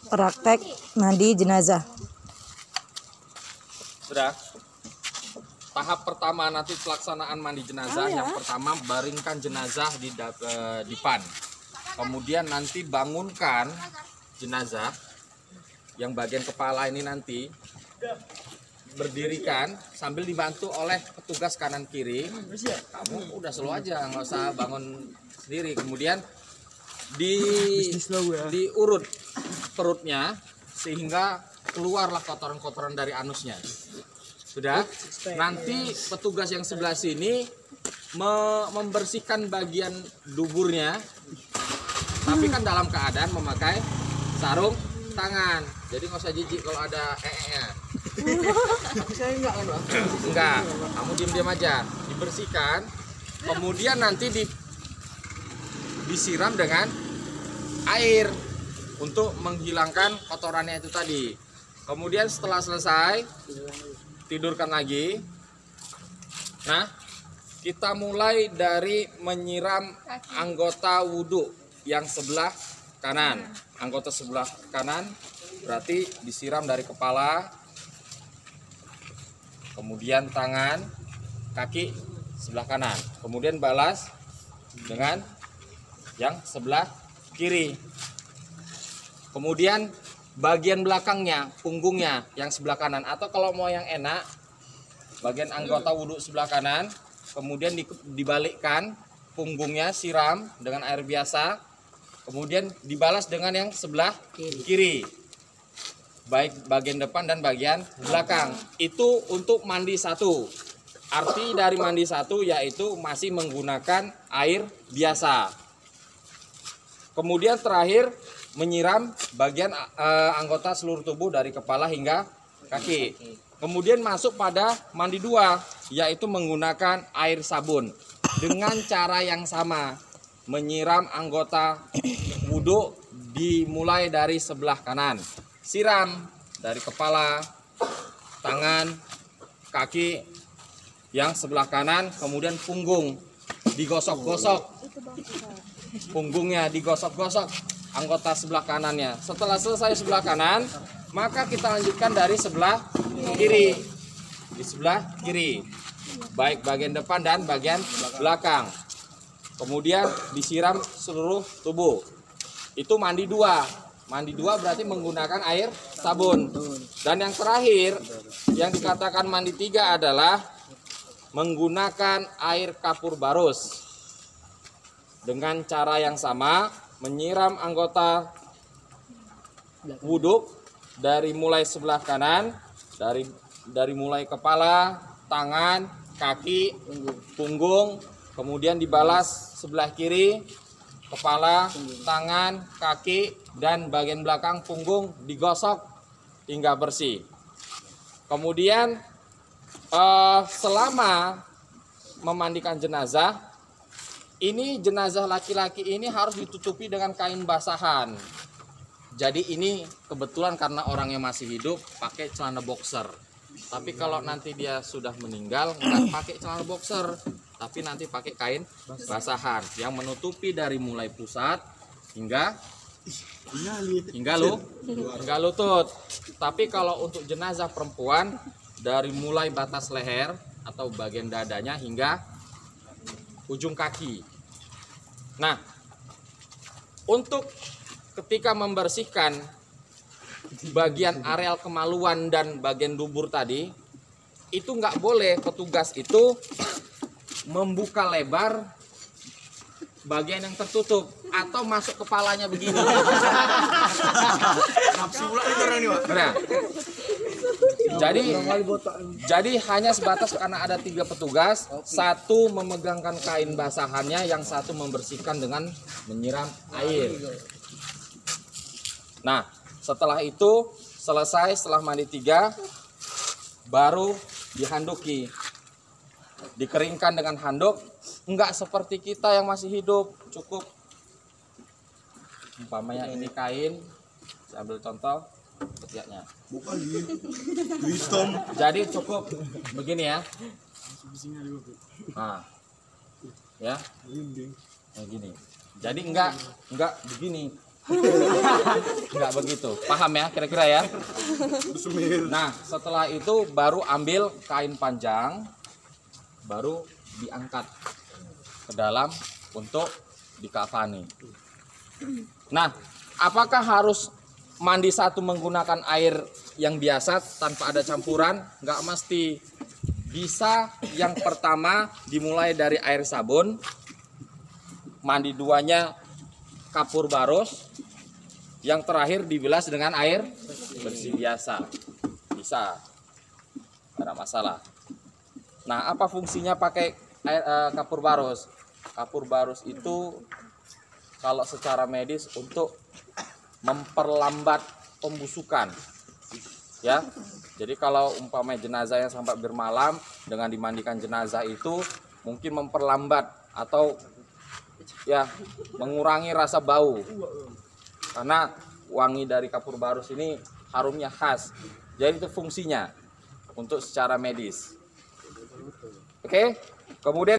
Praktek mandi jenazah. Sudah. Tahap pertama nanti pelaksanaan mandi jenazah. Yang pertama baringkan jenazah di dipan. Kemudian nanti bangunkan jenazah yang bagian kepala ini nanti berdirikan sambil dibantu oleh petugas kanan kiri. Kamu udah slow aja, nggak usah bangun sendiri. Kemudian diurut perutnya sehingga keluarlah kotoran-kotoran dari anusnya. Sudah. Nanti petugas yang sebelah sini membersihkan bagian duburnya, tapi kan dalam keadaan memakai sarung tangan. Jadi nggak usah jijik kalau ada nya. Saya Enggak, kamu diam-diam aja. Dibersihkan, kemudian nanti disiram dengan air untuk menghilangkan kotorannya itu tadi. Kemudian setelah selesai, tidurkan lagi. Nah, kita mulai dari menyiram anggota wudhu yang sebelah kanan. Anggota sebelah kanan berarti disiram dari kepala, kemudian tangan, kaki sebelah kanan, kemudian balas dengan yang sebelah kiri. Kemudian bagian belakangnya, punggungnya yang sebelah kanan, atau kalau mau yang enak, bagian anggota wudhu sebelah kanan, kemudian dibalikkan, punggungnya siram dengan air biasa, kemudian dibalas dengan yang sebelah kiri. Baik bagian depan dan bagian belakang. Itu untuk mandi satu. Arti dari mandi satu yaitu masih menggunakan air biasa. Kemudian terakhir menyiram bagian anggota seluruh tubuh dari kepala hingga kaki. Kemudian masuk pada mandi dua, yaitu menggunakan air sabun dengan cara yang sama. Menyiram anggota wudhu dimulai dari sebelah kanan. Siram dari kepala, tangan, kaki yang sebelah kanan, kemudian punggung digosok-gosok. Punggungnya digosok-gosok anggota sebelah kanannya. Setelah selesai sebelah kanan, maka kita lanjutkan dari sebelah kiri. Di sebelah kiri, baik bagian depan dan bagian belakang. Kemudian disiram seluruh tubuh. Itu mandi dua. Mandi dua berarti menggunakan air sabun. Dan yang terakhir, yang dikatakan mandi tiga adalah menggunakan air kapur barus. Dengan cara yang sama, menyiram anggota wudhu dari mulai sebelah kanan, dari mulai kepala, tangan, kaki, punggung, kemudian dibalas sebelah kiri, kepala, tangan, kaki, dan bagian belakang punggung digosok hingga bersih. Kemudian selama memandikan jenazah, ini jenazah laki-laki ini harus ditutupi dengan kain basahan. Jadi ini kebetulan karena orangnya masih hidup pakai celana boxer. Tapi kalau nanti dia sudah meninggal nggak pakai celana boxer, tapi nanti pakai kain basahan yang menutupi dari mulai pusat hingga lutut. Tapi kalau untuk jenazah perempuan dari mulai batas leher atau bagian dadanya hingga ujung kaki. Nah, untuk ketika membersihkan bagian areal kemaluan dan bagian dubur tadi, itu nggak boleh petugas itu membuka lebar bagian yang tertutup atau masuk kepalanya begini. Nah, jadi hanya sebatas karena ada 3 petugas, satu memegangkan kain basahannya, yang satu membersihkan dengan menyiram air. Nah, setelah itu selesai, setelah mandi 3, baru dihanduki, dikeringkan dengan handuk. Enggak seperti kita yang masih hidup, cukup umpamanya ini kain, saya ambil contoh ketiaknya. Bukan hitam. Jadi cukup begini ya. Nah, ya, kayak gini. Jadi enggak begini, Nggak begitu. Paham ya kira-kira ya? Semir. Nah, setelah itu baru ambil kain panjang, baru diangkat ke dalam untuk dikafani. Nah, apakah harus mandi satu menggunakan air yang biasa tanpa ada campuran? Nggak mesti. Bisa yang pertama dimulai dari air sabun, mandi duanya kapur baros, yang terakhir dibilas dengan air bersih biasa. Bisa, tidak ada masalah. Nah, apa fungsinya pakai air, kapur baros? Kapur baros itu kalau secara medis untuk memperlambat pembusukan, ya. Jadi kalau umpamanya jenazah yang sampai bermalam dengan dimandikan jenazah itu mungkin memperlambat atau ya mengurangi rasa bau, karena wangi dari kapur baros ini harumnya khas. Jadi itu fungsinya untuk secara medis. Oke, kemudian